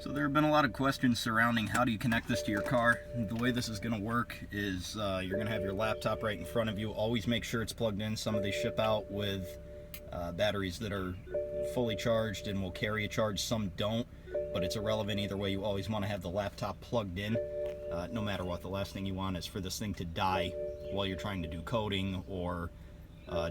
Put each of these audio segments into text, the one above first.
So there have been a lot of questions surrounding how do you connect this to your car. The way this is going to work is you're going to have your laptop right in front of you. Always make sure it's plugged in. Some of these ship out with batteries that are fully charged and will carry a charge. Some don't, but it's irrelevant either way. You always want to have the laptop plugged in no matter what. The last thing you want is for this thing to die while you're trying to do coding or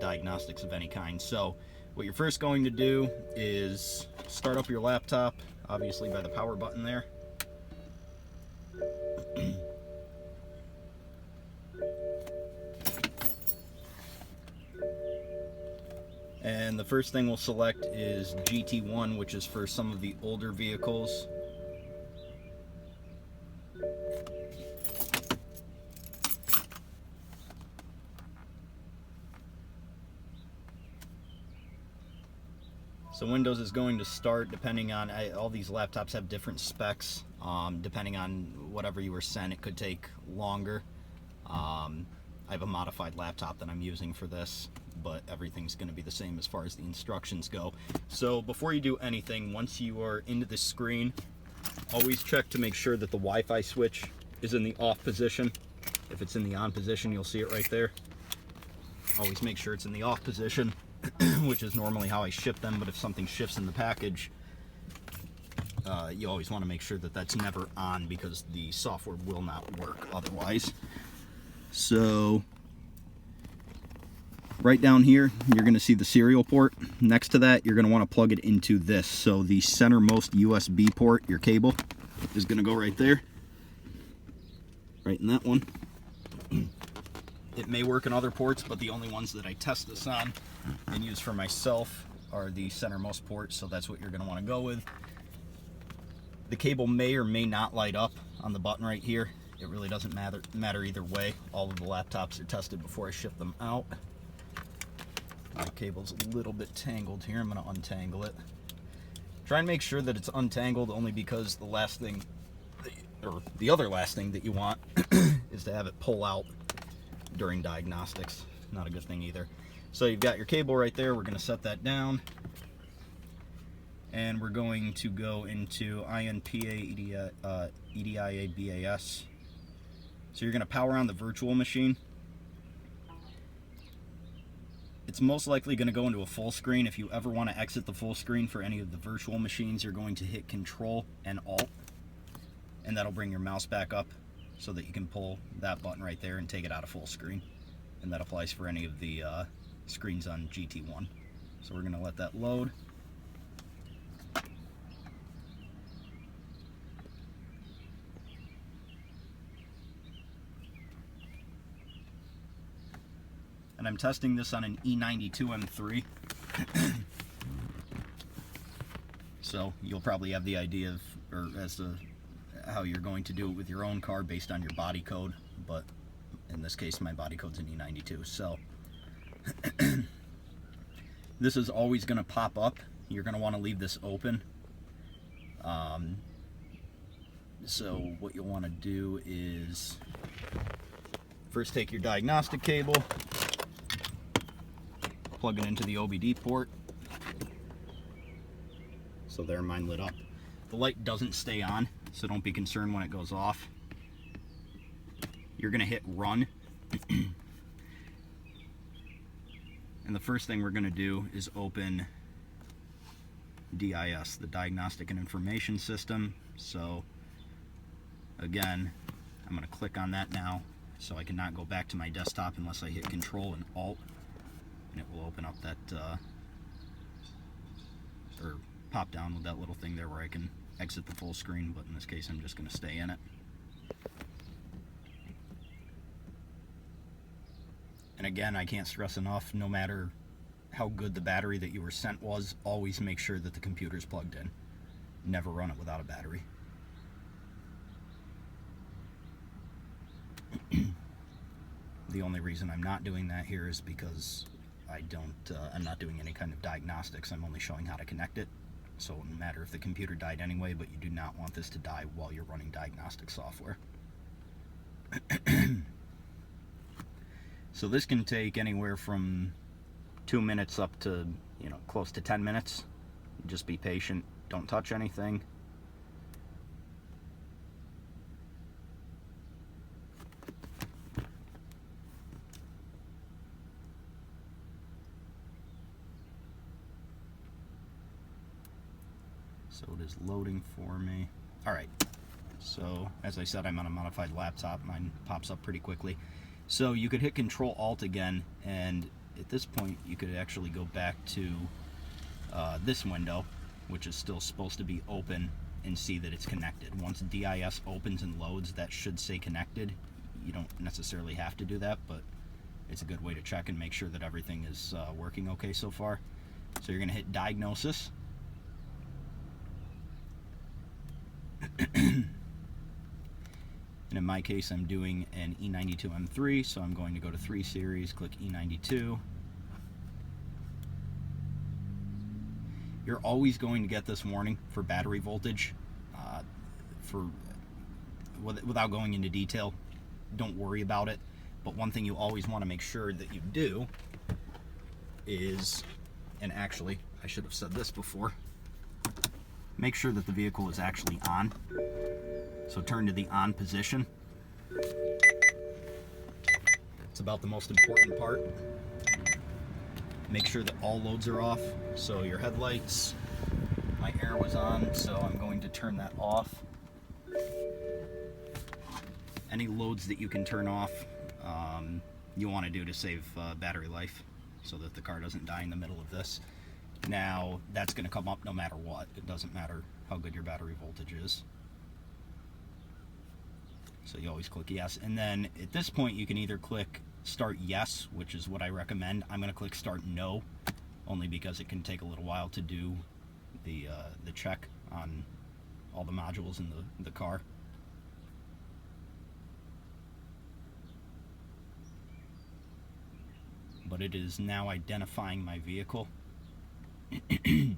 diagnostics of any kind. So what you're first going to do is start up your laptop, obviously by the power button there. And the first thing we'll select is GT1, which is for some of the older vehicles. So Windows is going to start depending on, all these laptops have different specs. Depending on whatever you were sent, it could take longer. I have a modified laptop that I'm using for this, but everything's going to be the same as far as the instructions go. So before you do anything, once you are into the screen, always check to make sure that the Wi-Fi switch is in the off position. If it's in the on position, you'll see it right there. Always make sure it's in the off position, which is normally how I ship them, but if something shifts in the package, you always want to make sure that that's never on, because the software will not work otherwise. So right down here, you're going to see the serial port. Next to that, you're going to want to plug it into this. So the centermost USB port, your cable, is going to go right there, right in that one. It may work in other ports, but the only ones that I test this on and use for myself are the centermost ports, so that's what you're going to want to go with. The cable may or may not light up on the button right here. It really doesn't matter either way. All of the laptops are tested before I ship them out. The cable's a little bit tangled here. I'm going to untangle it. Try and make sure that it's untangled, only because the last thing, or the other last thing that you want is to have it pull out during diagnostics. Not a good thing either. So you've got your cable right there. We're going to set that down, and we're going to go into INPA EDIA BAS. So you're going to power on the virtual machine. It's most likely going to go into a full screen. If you ever want to exit the full screen for any of the virtual machines, you're going to hit Control and Alt, and that'll bring your mouse back up so that you can pull that button right there and take it out of full screen. And that applies for any of the screens on GT1. So we're going to let that load. And I'm testing this on an E92 M3. So you'll probably have the idea of, or as to how you're going to do it with your own car based on your body code, but in this case my body code's an E92. So this is always going to pop up. You're going to want to leave this open. So what you'll want to do is first take your diagnostic cable, plug it into the OBD port. So there, mine lit up. The light doesn't stay on, so don't be concerned when it goes off. You're going to hit run. And the first thing we're going to do is open DIS, the Diagnostic and Information System. So again, I'm going to click on that now, so I cannot go back to my desktop unless I hit Control and Alt, and it will open up that or pop down with that little thing there where I can exit the full screen, but in this case I'm just going to stay in it. And again, I can't stress enough, no matter how good the battery that you were sent was, always make sure that the computer's plugged in. Never run it without a battery. The only reason I'm not doing that here is because I'm not doing any kind of diagnostics. I'm only showing how to connect it. So it wouldn't matter if the computer died anyway, but you do not want this to die while you're running diagnostic software. So this can take anywhere from 2 minutes up to, close to 10 minutes. Just be patient. Don't touch anything. So it is loading for me. Alright, so as I said, I'm on a modified laptop. Mine pops up pretty quickly. So you could hit Control Alt again, and at this point you could actually go back to this window, which is still supposed to be open, and see that it's connected. Once DIS opens and loads, that should say connected. You don't necessarily have to do that, but it's a good way to check and make sure that everything is working okay so far. So you're going to hit Diagnosis. And in my case, I'm doing an E92M3, so I'm going to go to 3 Series, click E92. You're always going to get this warning for battery voltage. Without going into detail, don't worry about it. But one thing you always want to make sure that you do is, and actually, I should have said this before, make sure that the vehicle is actually on. So turn to the on position. It's about the most important part. Make sure that all loads are off. So your headlights, my air was on, so I'm going to turn that off. Any loads that you can turn off, you want to do to save battery life so that the car doesn't die in the middle of this. Now, that's going to come up no matter what. It doesn't matter how good your battery voltage is. So you always click yes. And then at this point, you can either click Start Yes, which is what I recommend. I'm going to click Start No, only because it can take a little while to do the check on all the modules in the car. But it is now identifying my vehicle. And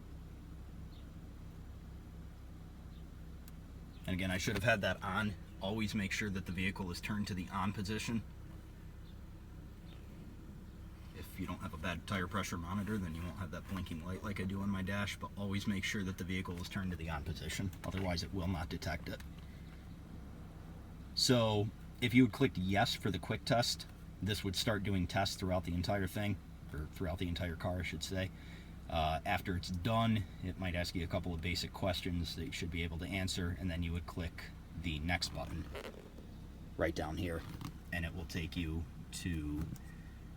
again, I should have had that on. Always make sure that the vehicle is turned to the on position. If you don't have a bad tire pressure monitor, then you won't have that blinking light like I do on my dash, but always make sure that the vehicle is turned to the on position. Otherwise, it will not detect it. So if you had clicked yes for the quick test, this would start doing tests throughout the entire thing, or throughout the entire car, I should say. After it's done, it might ask you a couple of basic questions that you should be able to answer, and then you would click the next button right down here, and it will take you to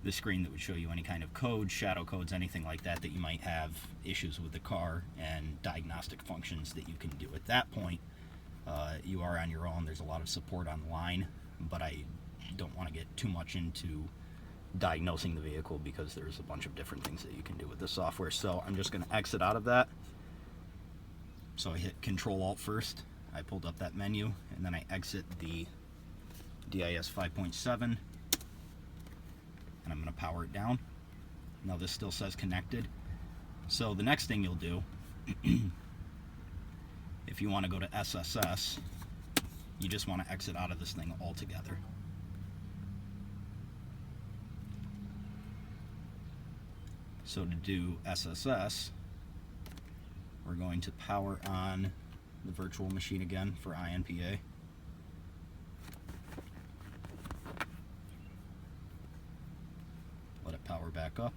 the screen that would show you any kind of code, shadow codes, anything like that you might have issues with the car, and diagnostic functions that you can do. At that point, you are on your own. There's a lot of support online, but I don't want to get too much into diagnosing the vehicle because there's a bunch of different things that you can do with the software. So I'm just going to exit out of that. So I hit Control Alt first. I pulled up that menu, and then I exit the DIS 5.7, and I'm going to power it down. Now this still says connected. So the next thing you'll do, if you want to go to SSS, you just want to exit out of this thing altogether. So to do SSS, we're going to power on the virtual machine again for INPA. Let it power back up.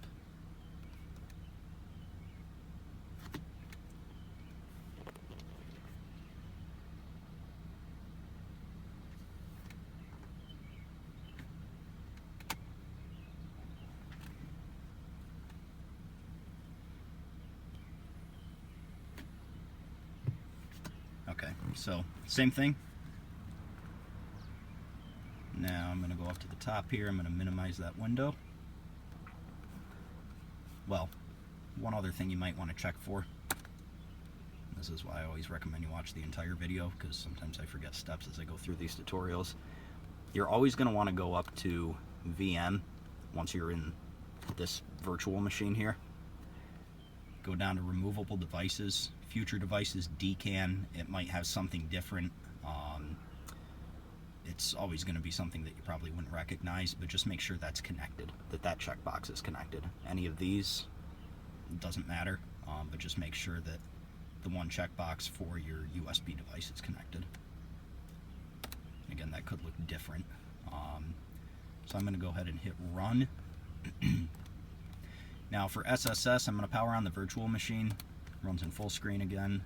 Okay, so same thing. Now I'm going to go up to the top here. I'm going to minimize that window. Well, one other thing you might want to check for. This is why I always recommend you watch the entire video, because sometimes I forget steps as I go through these tutorials. You're always going to want to go up to VM once you're in this virtual machine here. Go down to removable devices, future devices, DCAN. It might have something different. It's always going to be something that you probably wouldn't recognize, but just make sure that's connected, that checkbox is connected. Any of these, it doesn't matter, but just make sure that the one checkbox for your USB device is connected. Again, that could look different. So I'm going to go ahead and hit run. Now for SSS, I'm going to power on the virtual machine. Runs in full screen again.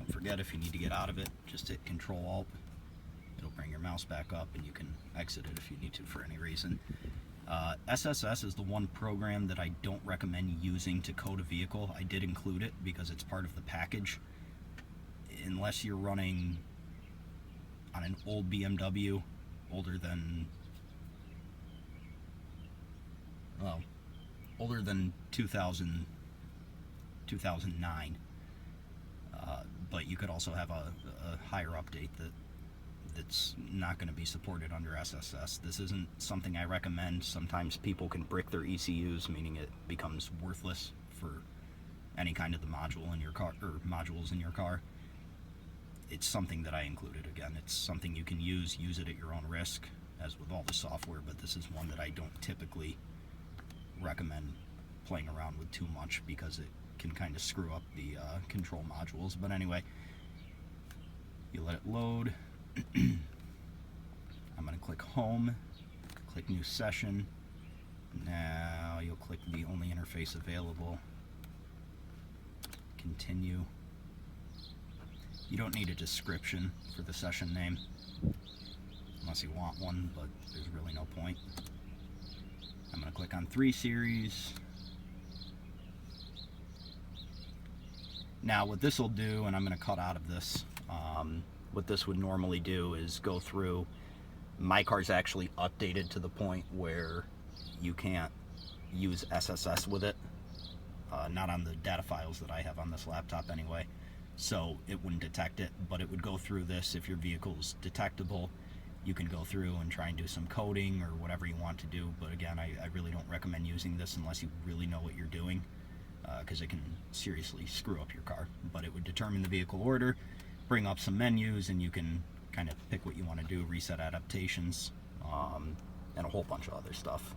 Don't forget, if you need to get out of it, just hit Control-Alt. It'll bring your mouse back up and you can exit it if you need to for any reason. SSS is the one program that I don't recommend using to code a vehicle. I did include it because it's part of the package. Unless you're running on an old BMW, older than 2009, but you could also have a higher update that's not going to be supported under SSS. This isn't something I recommend. Sometimes people can brick their ECUs, meaning it becomes worthless for any kind of the module in your car or modules in your car. It's something that I included. Again, it's something you can use it at your own risk, as with all the software, but this is one that I don't typically recommend playing around with too much because it can kind of screw up the control modules. But anyway, you let it load. I'm going to click Home, click New Session. Now you'll click the only interface available. Continue. You don't need a description for the session name, unless you want one, but there's really no point. I'm going to click on 3 Series. Now what this will do, and I'm going to cut out of this, what this would normally do is go through, my car's actually updated to the point where you can't use SSS with it, not on the data files that I have on this laptop anyway, so it wouldn't detect it, but it would go through this. If your vehicle's detectable, you can go through and try and do some coding or whatever you want to do, but again, I really don't recommend using this unless you really know what you're doing, because it can seriously screw up your car. But it would determine the vehicle order, bring up some menus, and you can kind of pick what you want to do, reset adaptations, and a whole bunch of other stuff.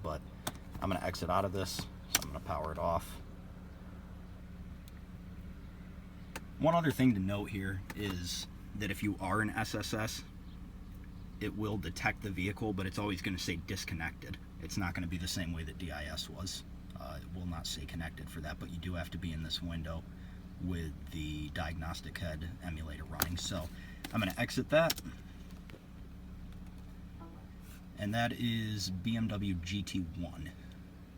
But I'm going to exit out of this, so I'm going to power it off. One other thing to note here is that if you are in SSS, it will detect the vehicle, but it's always going to say disconnected. It's not going to be the same way that DIS was. It will not say connected for that, but you do have to be in this window with the diagnostic head emulator running. So I'm going to exit that. And that is BMW GT1.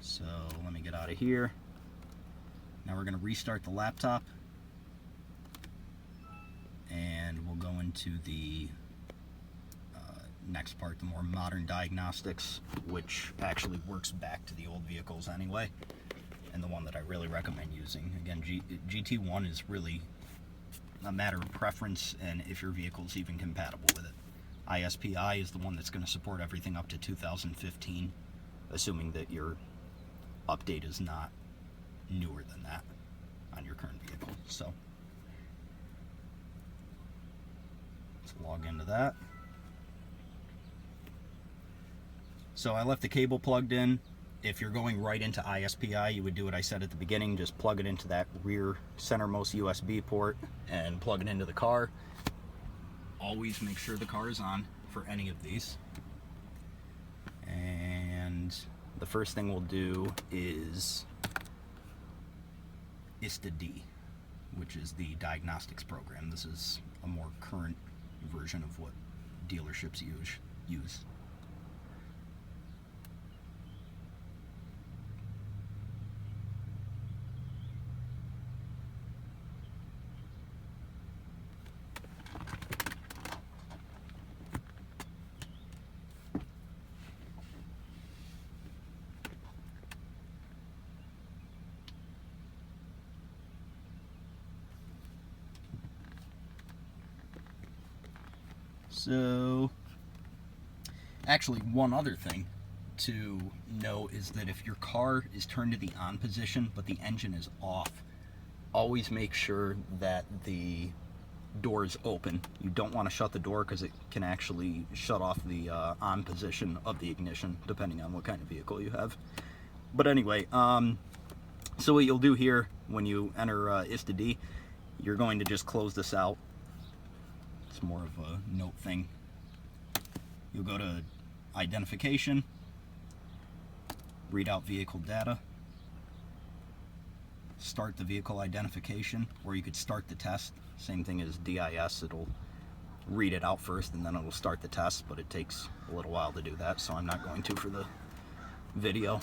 So let me get out of here. Now we're going to restart the laptop. And we'll go into the next part, the more modern diagnostics, which actually works back to the old vehicles anyway, and the one that I really recommend using. Again, GT1 is really a matter of preference and if your vehicle is even compatible with it. ISPI is the one that's going to support everything up to 2015, assuming that your update is not newer than that on your current vehicle. So let's log into that. So I left the cable plugged in. If you're going right into ISPI, you would do what I said at the beginning, just plug it into that rear centermost USB port and plug it into the car. Always make sure the car is on for any of these. And the first thing we'll do is ISTA-D, which is the diagnostics program. This is a more current version of what dealerships use. So, actually, one other thing to know is that if your car is turned to the on position but the engine is off, always make sure that the door is open. You don't want to shut the door because it can actually shut off the on position of the ignition, depending on what kind of vehicle you have. But anyway, so what you'll do here when you enter ISTA-D, you're going to just close this out. It's more of a note thing. You'll go to identification, read out vehicle data, start the vehicle identification, or you could start the test. Same thing as DIS, it'll read it out first and then it'll start the test, but it takes a little while to do that, so I'm not going to for the video.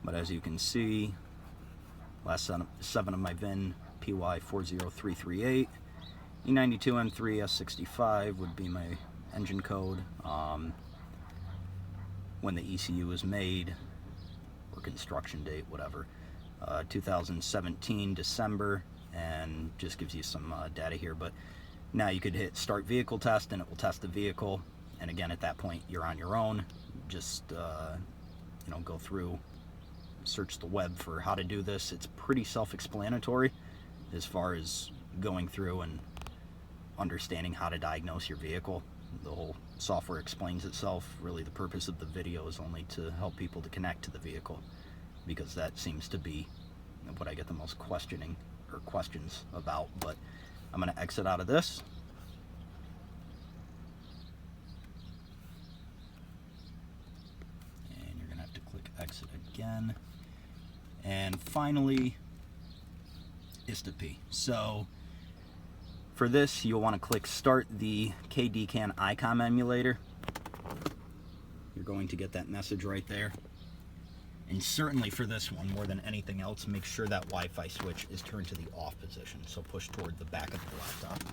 But as you can see, last 7 of my VIN, PY40338, E92M3S65 would be my engine code. When the ECU was made, or construction date, whatever, 2017 December, and just gives you some data here. But now you could hit start vehicle test and it will test the vehicle, and again at that point you're on your own. Just you know, go through, search the web for how to do this. It's pretty self-explanatory as far as going through and understanding how to diagnose your vehicle. The whole software explains itself. Really the purpose of the video is only to help people to connect to the vehicle, because that seems to be what I get the most questions about. But I'm going to exit out of this. And you're going to have to click exit again. And finally, ISTA-P. So for this, you'll want to click start the KDCAN ICOM emulator. You're going to get that message right there. And certainly for this one, more than anything else, make sure that Wi-Fi switch is turned to the off position. So push toward the back of the laptop.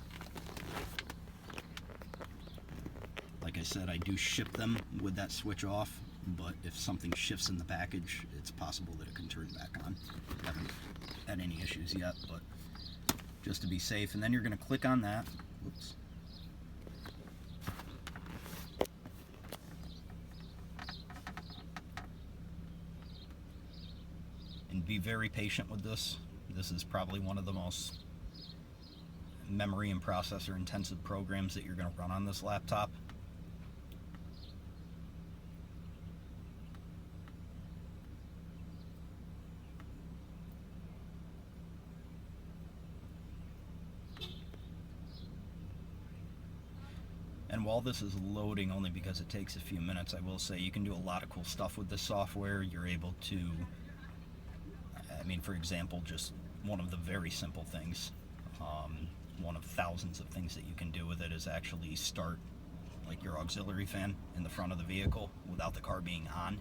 Like I said, I do ship them with that switch off, but if something shifts in the package, it's possible that it can turn back on. I haven't had any issues yet, but just to be safe. And then you're going to click on that. Oops. And be very patient with this. This is probably one of the most memory and processor intensive programs that you're going to run on this laptop. And while this is loading, only because it takes a few minutes, I will say you can do a lot of cool stuff with this software. You're able to, I mean, for example, just one of the very simple things, one of thousands of things that you can do with it is actually start like your auxiliary fan in the front of the vehicle without the car being on.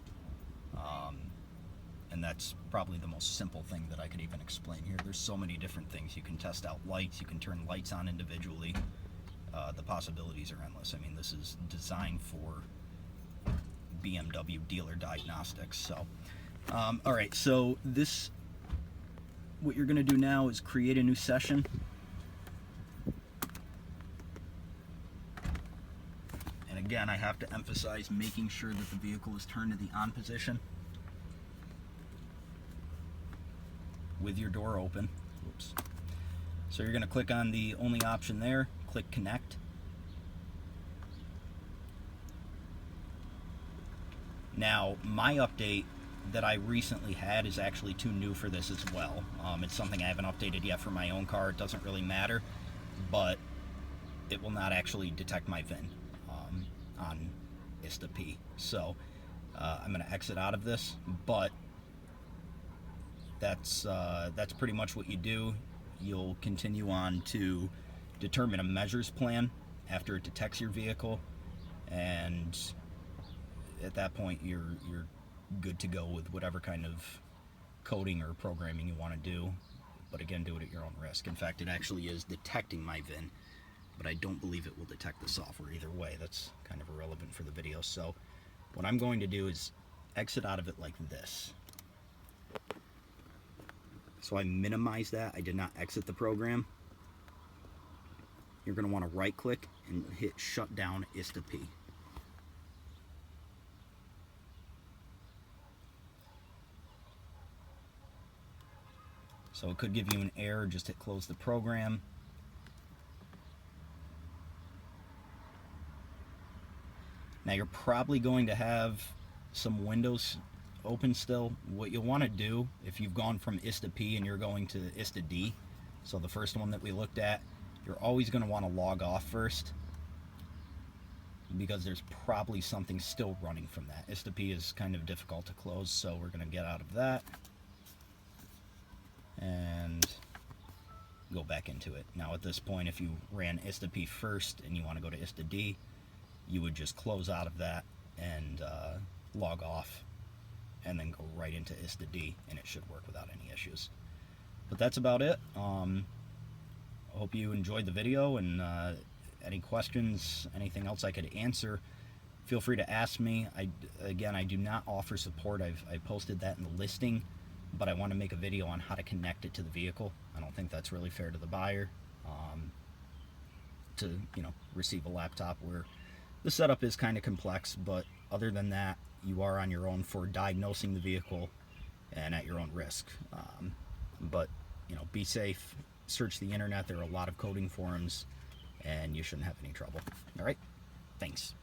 And that's probably the most simple thing that I could even explain here. There's so many different things. You can test out lights, you can turn lights on individually. The possibilities are endless. I mean, this is designed for BMW dealer diagnostics. So, all right, so this, what you're going to do now is create a new session. And again, I have to emphasize making sure that the vehicle is turned to the on position with your door open. Oops. So you're going to click on the only option there, click connect. Now, my update that I recently had is actually too new for this as well. It's something I haven't updated yet for my own car. It doesn't really matter, but it will not actually detect my VIN on ISTA-P. So I'm going to exit out of this, but that's pretty much what you do. You'll continue on to determine a measures plan after it detects your vehicle, and at that point you're good to go with whatever kind of coding or programming you want to do. But again, do it at your own risk. In fact, it actually is detecting my VIN, but I don't believe it will detect the software either way. That's kind of irrelevant for the video. So what I'm going to do is exit out of it like this. So I minimize that. I did not exit the program. You're going to want to right click and hit shut down ISTA-P. So it could give you an error, just hit close the program. Now you're probably going to have some windows open still. What you'll want to do, if you've gone from ISTA-P and you're going to ISTA-D, so the first one that we looked at, you're always going to want to log off first. because there's probably something still running from that. ISTA-P is kind of difficult to close, so we're going to get out of that and go back into it. Now at this point, if you ran ISTA-P first and you want to go to ISTA-D, you would just close out of that and log off, and then go right into ISTA-D, and it should work without any issues. But that's about it. I hope you enjoyed the video, and any questions, anything else I could answer, feel free to ask me. Again, I do not offer support. I posted that in the listing, but I want to make a video on how to connect it to the vehicle. I don't think that's really fair to the buyer to receive a laptop where the setup is kind of complex, but other than that, you are on your own for diagnosing the vehicle and at your own risk. But be safe, search the internet. There are a lot of coding forums, and you shouldn't have any trouble. All right, thanks.